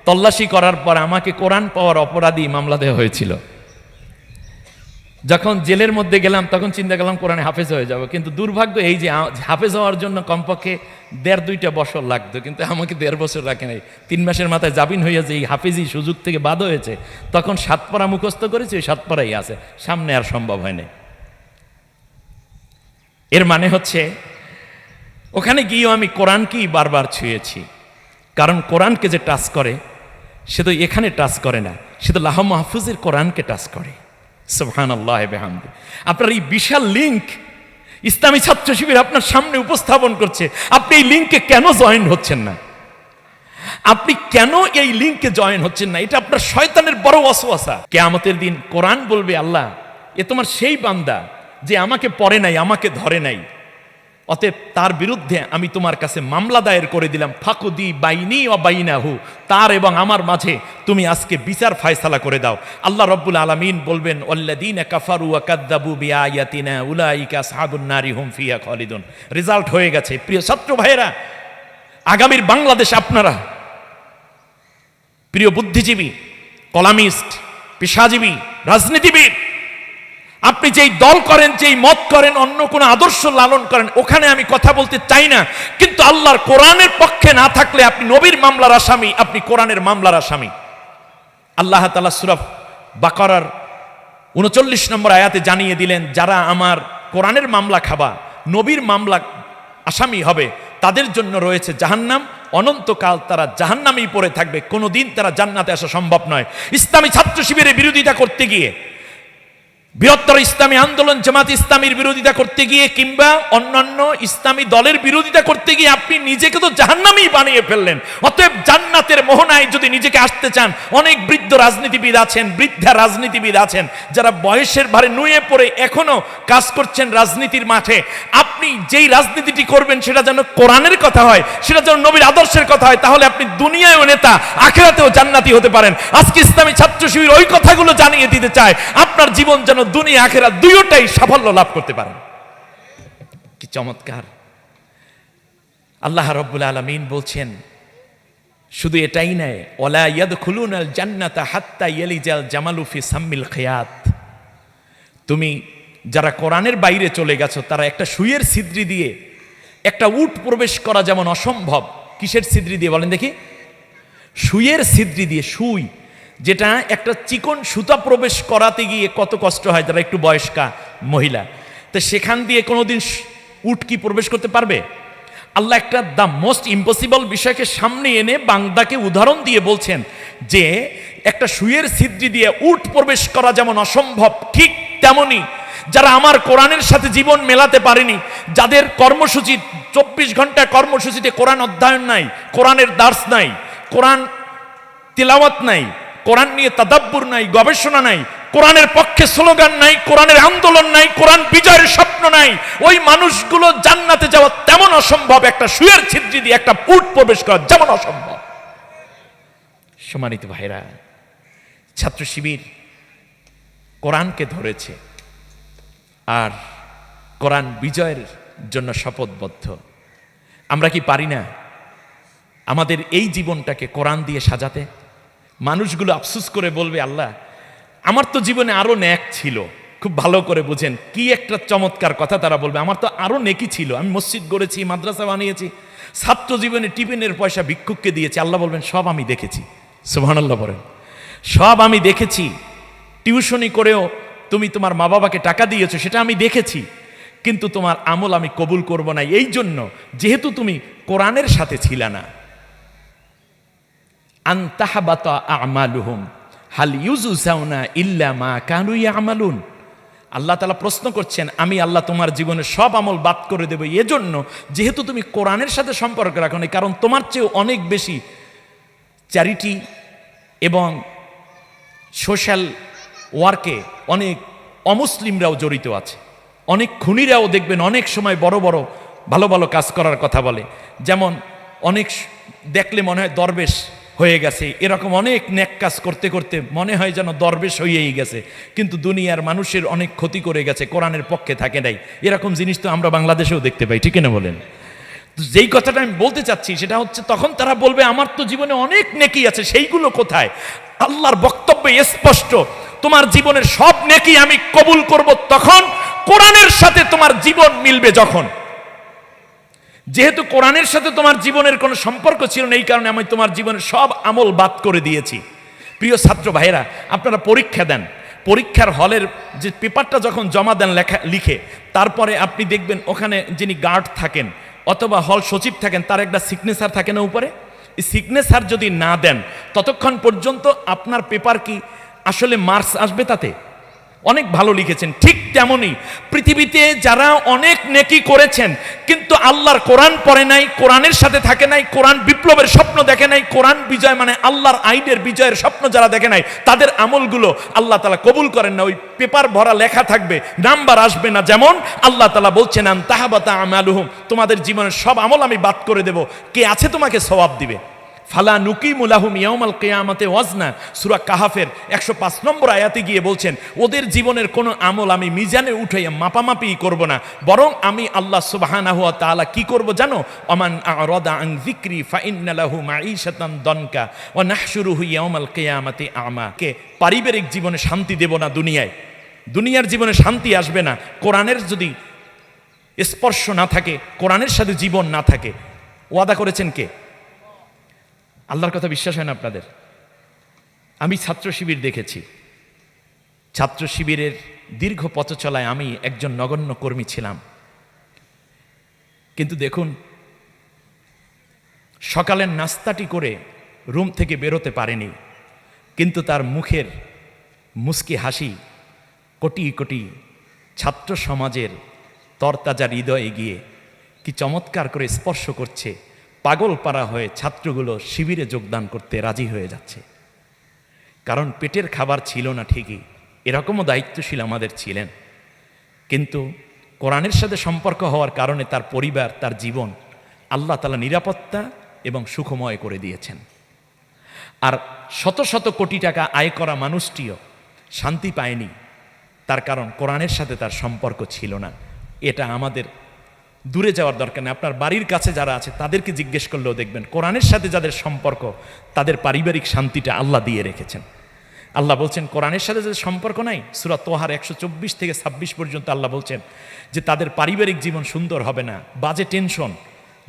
তল্লাশি করার পর আমাকে কোরআন পাওয়ার অপরাধী মামলা দেওয়া হয়েছিল। যখন জেলের মধ্যে গেলাম তখন চিন্তা করলাম কোরআনে হাফেজ হয়ে যাব, কিন্তু দুর্ভাগ্য এই যে হাফেজ হওয়ার জন্য কমপক্ষে 1.5-2 বছর লাগতো, কিন্তু আমাকে 1.5 বছর রাখে নাই। 3 মাসের মাথায় জামিন হইয়াছে, এই হাফেজি সুযোগ থেকে বাদ হয়েছে। তখন 7 পারা মুখস্থ করেছি, ওই 7 পারাই আছে, সামনে আর সম্ভব হয় না। এর মানে হচ্ছে ওখানে গিয়েও আমি কোরআনকেই বারবার ছুঁয়েছি, কারণ কোরআনকে যে টাচ করে সে তো এখানে টাচ করে না, সে তো লাহ মাহফুজের কোরআনকে টাচ করে। সুবহানাল্লাহ বিহামদি। আপনার এই বিশাল লিংক ইসলামী ছাত্র শিবির আপনার সামনে উপস্থাপন করছে, আপনি এই লিংকে কেন জয়েন হচ্ছেন না? আপনি কেন এই লিংকে জয়েন হচ্ছেন না? এটা আপনার শয়তানের বড় ওয়াসওয়াসা। কিয়ামতের দিন কোরআন বলবে, আল্লাহ এ তোমার সেই বান্দা যে আমাকে পড়ে নাই, আমাকে ধরে নাই, অতএব তার বিরুদ্ধে আমি তোমার কাছে মামলা দায়ের করে দিলাম। ফাকুদি বাইনি ওয়া বাইনাহু, তার এবং আমার মাঝে তুমি আজকে বিচার ফায়সালা করে দাও। আল্লাহ রাব্বুল আলামিন বলবেন, ওয়াল্লাযীনা কাফারু ওয়া কাযযাবু বিআয়াতিনা উলাইকা আসহাবুন নারি হুম ফিহা খালিদুন। রেজাল্ট হয়ে গেছে। প্রিয় ছাত্র ভাইয়েরা, আগামীর বাংলাদেশ আপনারা, প্রিয় বুদ্ধিজীবী, কলামিস্ট, পেশাজীবী, রাজনীতিবিদ, আপনি যেই দল করেন, যেই মত করেন, অন্য কোনো আদর্শ লালন করেন, ওখানে আমি কথা বলতে চাই না, কিন্তু আল্লাহর কোরআনের পক্ষে না থাকলে আপনি নবীর মামলার আসামি, আপনি কোরআনের মামলার আসামি। আল্লাহ তাআলা সূরা বাকারার 39 নম্বর আয়াতে জানিয়ে দিলেন, যারা আমার কোরআনের মামলা খাবা, নবীর মামলা আসামি হবে, তাদের জন্য রয়েছে জাহান্নাম, অনন্তকাল তারা জাহান্নামেই পড়ে থাকবে, কোনোদিন তারা জান্নাতে আসা সম্ভব নয়। ইসলামী ছাত্র শিবিরের বিরোধিতা করতে গিয়ে, বৃহত্তর ইসলামী আন্দোলন জামাত ইসলামীর বিরোধিতা করতে গিয়ে, কিংবা অন্যান্য ইসলামী দলের বিরোধিতা করতে গিয়ে আপনি নিজেকে তো জাহান্নামী বানিয়ে ফেললেন। অতএব জান্নাতের মোহনায় যদি নিজেকে আসতে চান, অনেক বৃদ্ধ রাজনীতিবিদ আছেন, বৃদ্ধা রাজনীতিবিদ আছেন, যারা বয়সের ভারে নুয়ে পড়ে এখনো কাজ করছেন রাজনীতির মাঠে। আপনি যেই রাজনীতিটি করবেন সেটা যেন কোরআনের কথা হয়, সেটা যেন নবীর আদর্শের কথা হয়, তাহলে আপনি দুনিয়ায়ও নেতা, আখিরাতেও জান্নাতি হতে পারেন। আজকে ইসলামী ছাত্র শিবির ওই কথাগুলো জানিয়ে দিতে চায়, আপনার জীবন যেন দুনিয়া আখিরাত দুইটাই সাফল্য লাভ করতে পারেন। কি চমৎকার! আল্লাহ রাব্বুল আলামিন বলছেন, শুধু এটাই নয়, ওয়ালা ইয়াদখুলুনাল জান্নাতা হাত্তা ইয়ালিজাল জামালু ফি সাম্মিল খিয়াত। তুমি যারা কোরআনের বাইরে চলে গেছো, তারা একটা সুইয়ের ছিদ্রি দিয়ে একটা উট প্রবেশ করা যেমন অসম্ভব। কিসের ছিদ্রি দিয়ে বলেন দেখি? সুইয়ের ছিদ্রি দিয়ে। সুই যেটা একটা চিকন সুতা প্রবেশ করাতে গিয়ে কত কষ্ট হয় যারা একটু বয়স্কা মহিলা, তো সেখান দিয়ে কোনোদিন উট কি প্রবেশ করতে পারবে? আল্লাহ একটা দ্য মোস্ট ইম্পসিবল বিষয়কে সামনে এনে বান্দাকে উদাহরণ দিয়ে বলছেন যে একটা সুইয়ের ছিদ্রি দিয়ে উট প্রবেশ করা যেমন অসম্ভব, ঠিক তেমনি যারা আমার কোরআনের সাথে জীবন মেলাতে পারেনি, যাদের কর্মসূচি 24 ঘন্টা কর্মসূচিতে কোরআন অধ্যয়ন নাই, কোরআনের দার্স নাই, কোরআন তিলাওয়াত নাই, কোরআন নিয়ে তাদাব্বুর নাই, গবেষণা নাই, কোরআনের পক্ষে স্লোগান নাই, কোরআনের আন্দোলন নাই, কোরআন বিজয়ের স্বপ্ন নাই, ওই মানুষগুলো জান্নাতে যাওয়া তেমন অসম্ভব, একটা সুয়ের ছিদ্রি দিয়ে একটা উট প্রবেশ করা যেমন অসম্ভব। সম্মানিত ভাইরা, ছাত্র শিবির কোরআনকে ধরেছে আর কোরআন বিজয়ের জন্য শপথবদ্ধ। আমরা কি পারি না আমাদের এই জীবনটাকে কোরআন দিয়ে সাজাতে? মানুষগুলো আফসোস করে বলবে, আল্লাহ আমার তো জীবনে আরো নেক ছিল। খুব ভালো করে বুঝেন কি একটা চমৎকার কথা তারা বলবে, আমার তো আরো নেকি ছিল, আমি মসজিদ গড়েছি, মাদ্রাসা বানিয়েছি, ছাত্র জীবনে টিফিনের পয়সা ভিক্ষুককে দিয়েছি। আল্লাহ বলবেন, সব আমি দেখেছি। সুবহানাল্লাহ বলেন। সব আমি দেখেছি। টিউশনি করেও তুমি তোমার মা বাবাকে টাকা দিয়েছো, সেটা আমি দেখেছি, কিন্তু তোমার আমল আমি কবুল করব না, এই জন্য যেহেতু তুমি কোরআনের সাথে ছিলে না। আনতাহাবাতা আমালুহুম হাল ইউজুসাউনা ইল্লা মা কানু ইয়ামালুন। আল্লাহ তাআলা প্রশ্ন করছেন, আমি আল্লাহ তোমার জীবনে সব আমল বাদ করে দেব এজন্য যেহেতু তুমি কোরআনের সাথে সম্পর্ক রাখো না। কারণ তোমার চেয়ে অনেক বেশি চ্যারিটি এবং সোশ্যাল ওয়ার্কে অনেক অমুসলিমরাও জড়িত আছে। অনেক খুনিরাও দেখবেন অনেক সময় বড় বড় ভালো ভালো কাজ করার কথা বলে, যেমন অনেক দেখলে মনে হয় দরবেশ হয়ে গেছে, এরকম অনেক নেক কাজ করতে করতে মনে হয় যেন দরবেশ হয়েই গেছে, কিন্তু দুনিয়ার মানুষের অনেক ক্ষতি করে গেছে, কোরআনের পক্ষে থাকে নাই। এরকম জিনিস তো আমরা বাংলাদেশেও দেখতে পাই, ঠিক না বলেন? যেই কথাটা আমি বলতে চাচ্ছি সেটা হচ্ছে, তখন তারা বলবে আমার তো জীবনে অনেক নেকি আছে, সেইগুলো কোথায়? আল্লাহর বক্তব্যে স্পষ্ট, তোমার জীবনের সব নেকি আমি কবুল করব তখন কোরআনের সাথে তোমার জীবন মিলবে যখন। যেহেতু কোরআনের সাথে তোমার জীবনের কোনো সম্পর্ক ছিল না, এই কারণে আমি তোমার জীবনের সব আমল বাদ করে দিয়েছি। প্রিয় ছাত্র ভাইয়েরা, আপনারা পরীক্ষা দেন, পরীক্ষার হলের যে পেপারটা যখন জমা দেন লিখে, তারপরে আপনি দেখবেন ওখানে যিনি গার্ড থাকেন অথবা হল সচিব থাকেন, তার একটা সিগনেচার থাকে না উপরে। এই সিগনেচার যদি না দেন ততক্ষণ পর্যন্ত আপনার পেপার কি আসলে মার্কস আসবে তাতে? অনেক ভালো লিখেছেন, ঠিক তেমনই পৃথিবীতে যারা অনেক নেকি করেছেন কিন্তু আল্লাহর কোরআন পড়ে নাই, কোরআনের সাথে থাকে নাই, কোরআন বিপ্লবের স্বপ্ন দেখে নাই, কোরআন বিজয় মানে আল্লাহর আইনের বিজয়ের স্বপ্ন যারা দেখে নাই, তাদের আমলগুলো আল্লাহ তাআলা কবুল করেন না। ওই পেপার ভরা লেখা থাকবে, নাম্বার আসবে না। যেমন আল্লাহ তাআলা বলছেন, আন তাহাবাতা আমালুহুম, তোমাদের জীবনের সব আমল আমি বাদ করে দেব, কে আছে তোমাকে সওয়াব দিবে? ফালা নুকিমু লাহুম ইয়াউমাল কিয়ামাতে ওয়াজনা, সূরা কাহাফের 105 নম্বর আয়াতে গিয়ে বলছেন, ওদের জীবনের কোনো আমল আমি মিজানে উঠাইয়া মাপামাপি করব না, বরং আমি আল্লাহ সুবহানাহু ওয়া তাআলা কি করব জানো? আমান আ'রাদা আন যিকরি ফাইন্না লাহু মাঈশাতান দনকা ওয়া নাহশুরুহু ইয়াউমাল কিয়ামাতি আমা। কে পারিবারিক জীবনে শান্তি দেব না, দুনিয়ার জীবনে শান্তি আসবে না কোরআনের যদি স্পর্শ না থাকে, কোরআনের সাথে জীবন না থাকে। ওয়াদা করেছেন কে? আল্লাহর কথা বিশ্বাস হয় না আপনাদের? আমি ছাত্র শিবির দেখেছি, ছাত্র শিবিরের দীর্ঘ পথ চলায় আমি একজন নগণ্য কর্মী ছিলাম। কিন্তু দেখুন, সকালের নাস্তাটি করে রুম থেকে বেরোতে পারেনি, কিন্তু তার মুখের মুস্কি হাসি কোটি কোটি ছাত্র সমাজের তরতাজা হৃদয়ে গিয়ে কি চমৎকার করে স্পর্শ করছে। পাগল পারা হয়ে ছাত্রগুলো শিবিরে যোগদান করতে রাজি হয়ে যাচ্ছে। কারণ পেটের খাবার ছিল না ঠিকই, এরকমও দায়িত্বশীল আমাদের ছিলেন, কিন্তু কোরআনের সাথে সম্পর্ক হওয়ার কারণে তার পরিবার, তার জীবন আল্লাহ তাআলা নিরাপত্তা এবং সুখময় করে দিয়েছেন। আর শত শত কোটি টাকা আয় করা মানুষটিও শান্তি পায়নি, তার কারণ কোরআনের সাথে তার সম্পর্ক ছিল না। এটা আমাদের দূরে যাওয়ার দরকার নেই। আপনার বাড়ির কাছে যারা আছে তাদেরকে জিজ্ঞেস করলেও দেখবেন কোরআনের সাথে যাদের সম্পর্ক, তাদের পারিবারিক শান্তিটা আল্লাহ দিয়ে রেখেছেন। আল্লাহ বলছেন কোরআনের সাথে যাদের সম্পর্ক নাই, সূরা তোহার 124 থেকে 26 পর্যন্ত আল্লাহ বলছেন যে তাদের পারিবারিক জীবন সুন্দর হবে না, বাজে টেনশন,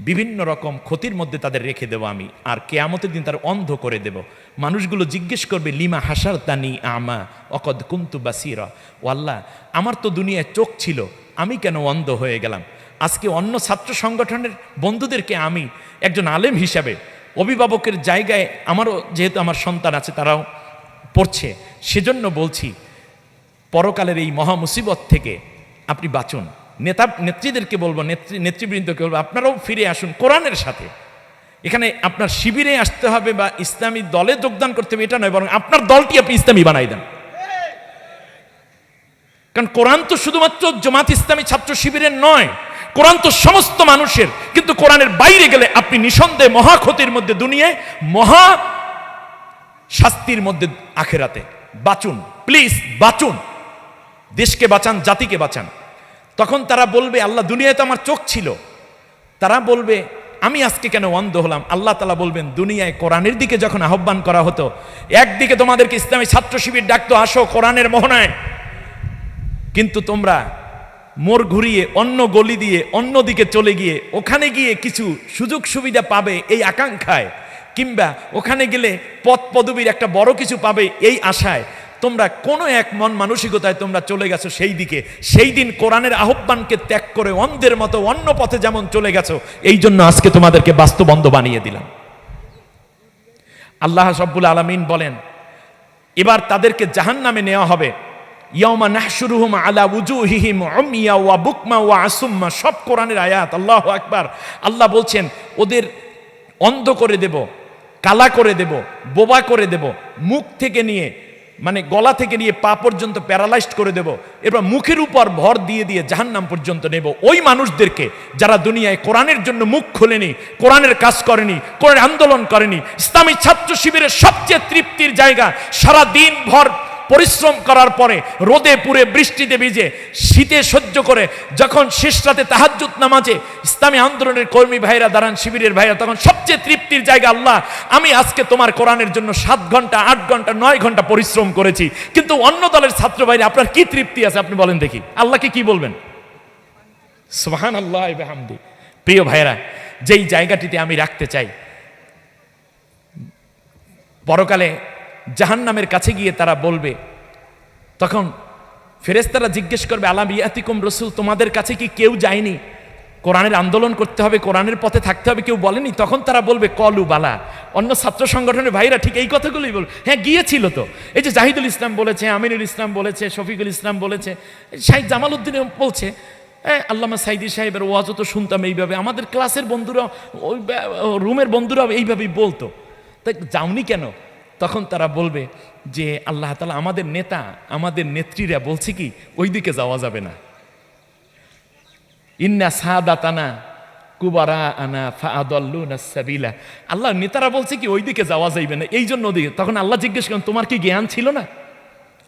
বিভিন্ন রকম ক্ষতির মধ্যে তাদের রেখে দেবো আমি, আর কিয়ামতের দিন তার অন্ধ করে দেব। মানুষগুলো জিজ্ঞেস করবে, লিমা হাসারতানি আমা অকদ কুনতু বাসীরা। ও আল্লাহ, আমার তো দুনিয়ায় চোখ ছিল, আমি কেন অন্ধ হয়ে গেলাম? আজকে অন্য ছাত্র সংগঠনের বন্ধুদেরকে আমি একজন আলেম হিসাবে অভিভাবকের জায়গায়, আমারও যেহেতু আমার সন্তান আছে, তারাও পড়ছে, সেজন্য বলছি পরকালের এই মহা মুসিবত থেকে আপনি বাঁচুন। নেত্রীদেরকে বলবো, নেতৃবৃন্দকে বলবো, আপনারাও ফিরে আসুন কোরআনের সাথে। এখানে আপনার শিবিরে আসতে হবে বা ইসলামী দলে যোগদান করতে হবে এটা নয়, বরং আপনার দলটি আপনি ইসলামী বানাই দেন। কারণ কোরআন তো শুধুমাত্র জামাত ইসলামী ছাত্র শিবিরের নয়, কোরআন তো সমস্ত মানুষের। কিন্তু কোরআনের বাইরে গেলে আপনি নিঃসন্দেহে মহা ক্ষতির মধ্যে, দুনিয়ায় মহা শাস্তির মধ্যে আখেরাতে। বাঁচুন, প্লিজ বাঁচুন, দেশকে বাঁচান, জাতিকে বাঁচান। তখন তারা বলবে, আল্লাহ দুনিয়ায় তো আমার চোখ ছিল, তারা বলবে আমি আজকে কেন অন্ধ হলাম? আল্লাহ তাআলা বলবেন, দুনিয়ায় কোরআনের দিকে যখন আহ্বান করা হতো, একদিকে তোমাদেরকে ইসলামী ছাত্র শিবির ডাকতো, আসো কোরআনের মোহনায়, কিন্তু তোমরা মোড় ঘুরিয়ে অন্য গলি দিয়ে অন্যদিকে চলে গিয়ে ওখানে গিয়ে কিছু সুযোগ সুবিধা পাবে এই আকাঙ্ক্ষায় কিংবা ওখানে গেলে পদ পদবীর একটা বড় কিছু পাবে এই আশায় তোমরা কোনো এক মন মানসিকতায় তোমরা চলে গেছো সেই দিকে। সেই দিন কোরআনের আহ্বানকে ত্যাগ করে অন্ধের মতো অন্য পথে যেমন চলে গেছো, এই জন্য আজকে তোমাদেরকে বাস্তবন্ধ বানিয়ে দিলাম। আল্লাহ রাব্বুল আলামিন বলেন, এবার তাদেরকে জাহান্নামে নেওয়া হবে। ইয়াউমা নাহশুরুহুম আলা উজুহিহিম উমিয়া ওয়া বুকমা ওয়া আসুম্মা, সব কোরআনের আয়াত। আল্লাহু আকবার। আল্লাহ বলছেন ওদের অন্ধ করে দেব, কালা করে দেব, বোবা করে দেব, মুখ থেকে নিয়ে মানে গলা থেকে নিয়ে পা পর্যন্ত প্যারালাইজড করে দেব, এবার মুখের উপর ভর দিয়ে দিয়ে জাহান্নাম পর্যন্ত নেব ওই মানুষদেরকে যারা দুনিয়ায় কোরআনের জন্য মুখ খোলেনি, কোরআনের কাজ করেনি, কোরআন আন্দোলন করেনি। ইসলামী ছাত্র শিবিরের সবচেয়ে তৃপ্তির জায়গা, সারা দিন ভর পরিশ্রম করার পরে রোদে পুড়ে বৃষ্টিতে ভিজে শীতে সহ্য করে যখন শেষ রাতে তাহাজ্জুদ নামাজে ইসলামী আন্দোলনের কর্মী ভাইরা দাঁড়ান, শিবিরের ভাইরা, তখন সবচেয়ে তৃপ্তির জায়গা, আল্লাহ আমি আজকে তোমার কোরআনের জন্য 7 ঘন্টা 8 ঘন্টা 9 ঘন্টা পরিশ্রম করেছি, কিন্তু অন্য দলের ছাত্র ভাইরা আপনার কি তৃপ্তি আছে আপনি বলেন দেখি, আল্লাহকে কি বলবেন? সুবহানাল্লাহ ওয়া বিহামদি। প্রিয় ভাইরা, যেই জায়গাটিতে আমি রাখতে চাই, পরকালে জাহান্নামের কাছে গিয়ে তারা বলবে, তখন ফেরেশতারা জিজ্ঞেস করবে, আলাম ইয়াতিকুম রাসূল, তোমাদের কাছে কি কেউ যায়নি? কোরআনের আন্দোলন করতে হবে, কোরআনের পথে থাকতে হবে, কেউ বলেনি? তখন তারা বলবে কলু বালা। অন্য ছাত্র সংগঠনের ভাইরা ঠিক এই কথাগুলোই বলবে, হ্যাঁ গিয়েছিল তো। এই যে জাহিদুল ইসলাম বলেছে, আমিনুল ইসলাম বলেছে, শফিকুল ইসলাম বলেছে, শাইখ জামাল উদ্দিন বলছে, আল্লামা সাইদি সাহেবের ওয়াজও তো শুনতাম এইভাবে, আমাদের ক্লাসের বন্ধুরা, ওই রুমের বন্ধুরা এইভাবেই বলতো, তাই যাওনি কেন? তখন তারা বলবে যে আল্লাহ তাআলা আমাদের নেতা, আমাদের নেত্রীরা বলছে কি ওই দিকে যাওয়া যাবে না। ইন্না সাদাতানা কুবারা আনা ফাআদাল্লুনা সাবিলা, আল্লাহ নেতারা বলছে কি ওই দিকে যাওয়া যাইবে না, এই জন্য ওদিকে। তখন আল্লাহ জিজ্ঞেস করেন তোমার কি জ্ঞান ছিল না?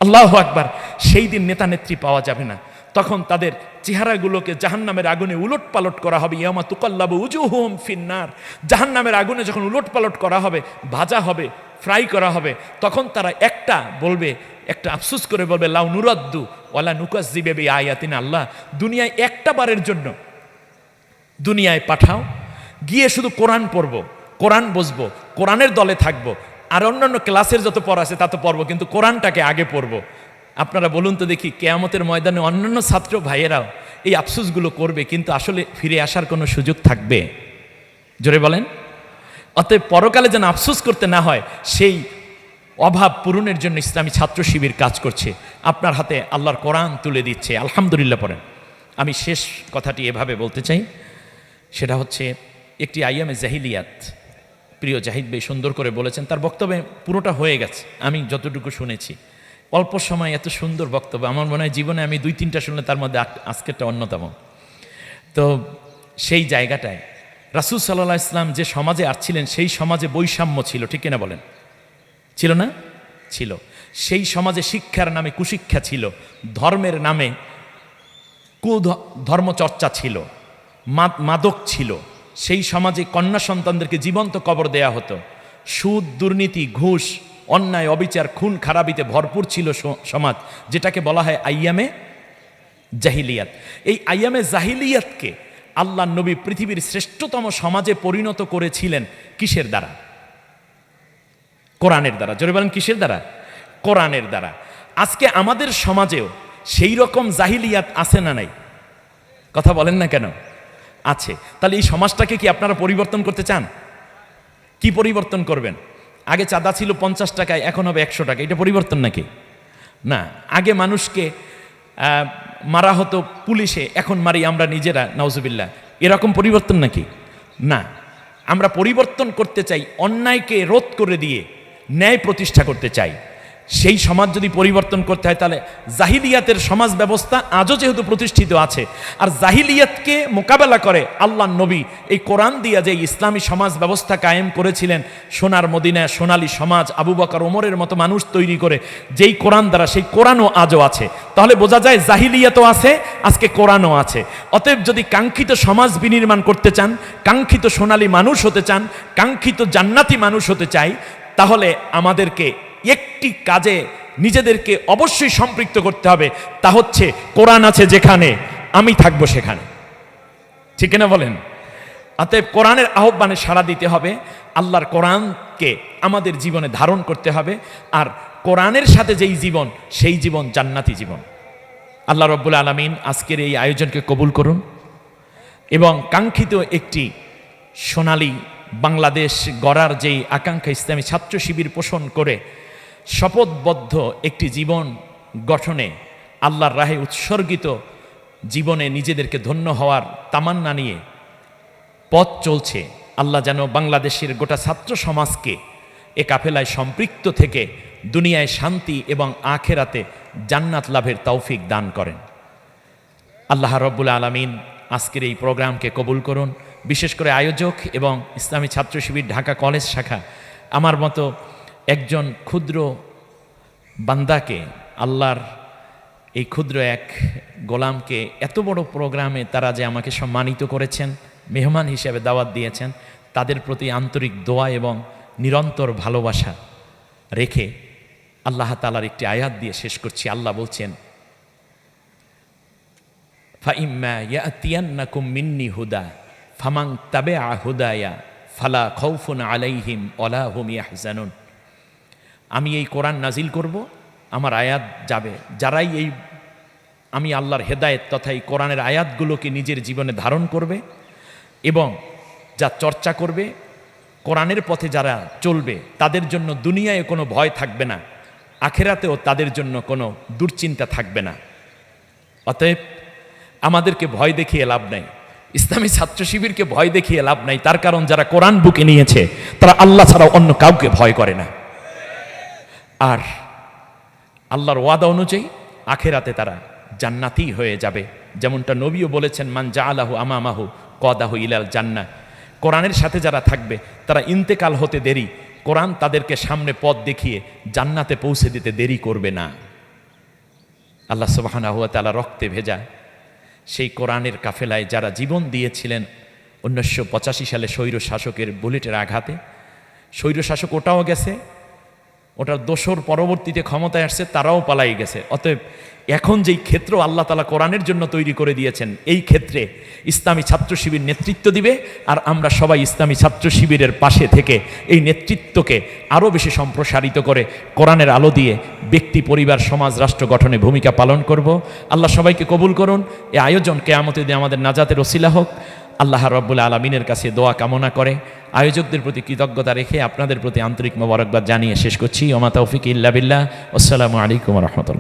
আল্লাহু আকবার। সেই দিন নেতা নেত্রী পাওয়া যাবে না, তখন তাদের চেহারাগুলোকে জাহান্নামের আগুনে উলট পালট করা হবে। ইয়ামা তুকাল্লাবু উজুহুম ফিন্নার, জাহান্নামের আগুনে যখন উলট পালট করা হবে, ভাজা হবে, ফ্রাই করা হবে, তখন তারা একটা বলবে, একটা আফসোস করে বলবে, লাউ নুরাদ্দু ওয়ালা নুকাজ্জিবু বিআয়াতিনা, আল্লাহ দুনিয়ায় একটা বারের জন্য দুনিয়ায় পাঠাও, গিয়ে শুধু কোরআন পড়ব, কোরআন বসবো, কোরআনের দলে থাকবো, আর অন্যান্য ক্লাসের যত পড়া আছে তা তো পড়বো, কিন্তু কোরআনটাকে আগে পড়বো। আপনারা বলুন তো দেখি, কিয়ামতের ময়দানে অন্যান্য ছাত্র ভাইয়েরাও এই আফসোসগুলো করবে, কিন্তু আসলে ফিরে আসার কোনো সুযোগ থাকবে? জোরে বলেন। অতএব পরকালে যেন আফসোস করতে না হয়, সেই অভাব পূরণের জন্য ইসলামী ছাত্র শিবির কাজ করছে। আপনার হাতে আল্লাহর কোরআন তুলে দিচ্ছে, আলহামদুলিল্লাহ পড়েন। আমি শেষ কথাটি এভাবে বলতে চাই, সেটা হচ্ছে একটি আইয়ামে জাহিলিয়াত, প্রিয় জাহিদ ভাই সুন্দর করে বলেছেন, তার বক্তব্যে পুরোটা হয়ে গেছে, আমি যতটুকু শুনেছি। অল্প সময় এত সুন্দর বক্তব্য, আমার মনে হয় জীবনে আমি 2-3টা শুনলে তার মধ্যে আজকেরটা অন্যতম। তো সেই জায়গাটায় রাসূল সাল্লাল্লাহু আলাইহি ওয়াসাল্লাম যে সমাজে আসছিলেন, সেই সমাজে বৈষম্য ছিল, ঠিক কিনা বলেন? ছিল না? ছিল। সেই সমাজে শিক্ষার নামে কুশিক্ষা ছিল, ধর্মের নামে ধর্মচর্চা ছিল, মাদক ছিল। সেই সমাজে কন্যা সন্তানদেরকে জীবন্ত কবর দেয়া হতো। সুদ, দুর্নীতি, ঘুষ, অন্যায়, অবিচার, খুন খারাপিতে ভরপুর ছিল সমাজ, যেটাকে বলা হয় আইয়ামে জাহিলিয়াত। এই আইয়ামে জাহিলিয়াতকে আল্লাহ নবী পৃথিবীর শ্রেষ্ঠতম সমাজে পরিণত করেছিলেন কিসের দ্বারা? কোরআনের দ্বারা। জোরে বলেন, কিসের দ্বারা? কোরআনের দ্বারা। আজকে আমাদের সমাজেও সেই রকম জাহিলিয়াত আছে না নাই? কথা বলেন না কেন? আছে। তাহলে এই সমাজটাকে কি আপনারা পরিবর্তন করতে চান? কি পরিবর্তন করবেন? আগে চাঁদা ছিল 50 টাকায়, এখন হবে 100 টাকা, এটা পরিবর্তন নাকি? না। আগে মানুষকে মারা হতো পুলিশে, এখন মারি আমরা নিজেরা, নাউজুবিল্লাহ, এরকম পরিবর্তন নাকি? না। আমরা পরিবর্তন করতে চাই, অন্যায়কে রোধ করে দিয়ে ন্যায় প্রতিষ্ঠা করতে চাই। সেই সমাজ যদি পরিবর্তন করতে হয়, তাহলে জাহিলিয়াতের সমাজ ব্যবস্থা আজও যেহেতু প্রতিষ্ঠিত আছে, আর জাহিলিয়াতকে মোকাবেলা করে আল্লাহ নবী এই কোরআন দিয়া যে ইসলামী সমাজ ব্যবস্থা কায়েম করেছিলেন, সোনার মদিনা, সোনালী সমাজ, আবু বকর ওমরের মতো মানুষ তৈরি করে, যেই কোরআন দ্বারা, সেই কোরআনও আজও আছে। তাহলে বোঝা যায় জাহিলিয়াতও আছে, আজকে কোরআনও আছে। অতএব যদি কাঙ্ক্ষিত সমাজ বিনির্মাণ করতে চান, কাঙ্ক্ষিত সোনালী মানুষ হতে চান, কাঙ্ক্ষিত জান্নাতি মানুষ হতে চাই, তাহলে আমাদেরকে একটি কাজে নিজেদেরকে অবশ্যই সম্পৃক্ত করতে হবে, তা হচ্ছে কোরআন আছে যেখানে, আমি থাকবো সেখানে। ঠিক না বলেন? অতএব কোরআনের আহ্বানে সাড়া দিতে হবে। আল্লাহর কোরআনকে আমাদের জীবনে ধারণ করতে হবে, আর কোরআনের সাথে যেই জীবন, সেই জীবন জান্নাতি জীবন। আল্লাহ রব্বুল আলামিন আজকের এই আয়োজনকে কবুল করুন এবং কাঙ্ক্ষিত একটি সোনালী বাংলাদেশ গড়ার যেই আকাঙ্ক্ষা ইসলামী ছাত্র শিবির পোষণ করে শপথবদ্ধ একটি জীবন গঠনে আল্লাহর রাহে উৎসর্গিত জীবনে নিজেদেরকে ধন্য হওয়ার তামান্না নিয়ে পথ চলছে, আল্লাহ যেন বাংলাদেশের গোটা ছাত্র সমাজকে এ কাফেলায় সম্পৃক্ত থেকে দুনিয়ায় শান্তি এবং আখেরাতে জান্নাত লাভের তৌফিক দান করেন। আল্লাহ রব্বুল আলামিন আজকের এই প্রোগ্রামকে কবুল করুন। বিশেষ করে আয়োজক এবং ইসলামী ছাত্র শিবির ঢাকা কলেজ শাখা, আমার মতো একজন ক্ষুদ্র বান্দাকে, আল্লাহর এই ক্ষুদ্র এক গোলামকে এত বড় প্রোগ্রামে তারা যে আমাকে সম্মানিত করেছেন, মেহমান হিসেবে দাওয়াত দিয়েছেন, তাদের প্রতি আন্তরিক দোয়া এবং নিরন্তর ভালোবাসা রেখে আল্লাহ তাআলার একটি আয়াত দিয়ে শেষ করছি। আল্লাহ বলছেন, ফাইম্মা ইয়াতিয়ান্নাকুম মিন্নি হুদা ফামান তাবিআ হুদায়া ফালা খাউফুন আলাইহিম ওয়ালা হুম ইয়াহজানুন। আমি এই কোরআন নাজিল করব, আমার আয়াত যাবে, যারাই এই আমি আল্লাহর হেদায়েত তথা এই কোরআনের আয়াতগুলোকে নিজের জীবনে ধারণ করবে এবং যা চর্চা করবে, কোরআনের পথে যারা চলবে, তাদের জন্য দুনিয়ায় কোনো ভয় থাকবে না, আখেরাতেও তাদের জন্য কোনো দুশ্চিন্তা থাকবে না। অতএব আমাদেরকে ভয় দেখিয়ে লাভ নাই, ইসলামী ছাত্র শিবিরকে ভয় দেখিয়ে লাভ নাই। তার কারণ যারা কোরআন বুকে নিয়েছে তারা আল্লাহ ছাড়া অন্য কাউকে ভয় করে না, আর আল্লাহর ওয়াদা অনুযায়ী আখেরাতে তারা জান্নাতি হয়ে যাবে। যেমনটা নবীও বলেছেন, মান জাআলাহু আমামাহু কদাহু ইলাল জান্নাহ। কোরআনের সাথে যারা থাকবে তারা ইন্তেকাল হতে দেরি, কোরআন তাদেরকে সামনে পথ দেখিয়ে জান্নাতে পৌঁছে দিতে দেরি করবে না। আল্লাহ সুবহানাহু ওয়া তাআলা রক্তে ভেজা সেই কোরআনের কাফেলায় যারা জীবন দিয়েছিলেন 1985 সালে স্বৈর শাসকের বুলেটের আঘাতে, স্বৈর শাসক ওটাও গেছে, ওটার দোসর পরবর্তীতে ক্ষমতায় আসছে, তারাও পালাই গেছে। অতএব এখন যেই ক্ষেত্র আল্লাহ তাআলা কোরআনের জন্য তৈরি করে দিয়েছেন, এই ক্ষেত্রে ইসলামী ছাত্র শিবির নেতৃত্ব দিবে, আর আমরা সবাই ইসলামী ছাত্র শিবিরের পাশে থেকে এই নেতৃত্বকে আরও বেশি সম্প্রসারিত করে কোরআনের আলো দিয়ে ব্যক্তি, পরিবার, সমাজ, রাষ্ট্র গঠনে ভূমিকা পালন করব। আল্লাহ সবাইকে কবুল করুন। এই আয়োজন কিয়ামতের দিনে আমাদের নাজাতের ওসিলা হোক। আল্লাহ রাব্বুল আলামিনের কাছে দোয়া কামনা করে আয়োজকদের প্রতি কৃতজ্ঞতা রেখে আপনাদের প্রতি আন্তরিক মোবারকবাদ জানিয়ে শেষ করছি। ওমা তৌফিক ইল্লা বিল্লাহ। আসসালামু আলাইকুম ওয়া রাহমাতুল্লাহ।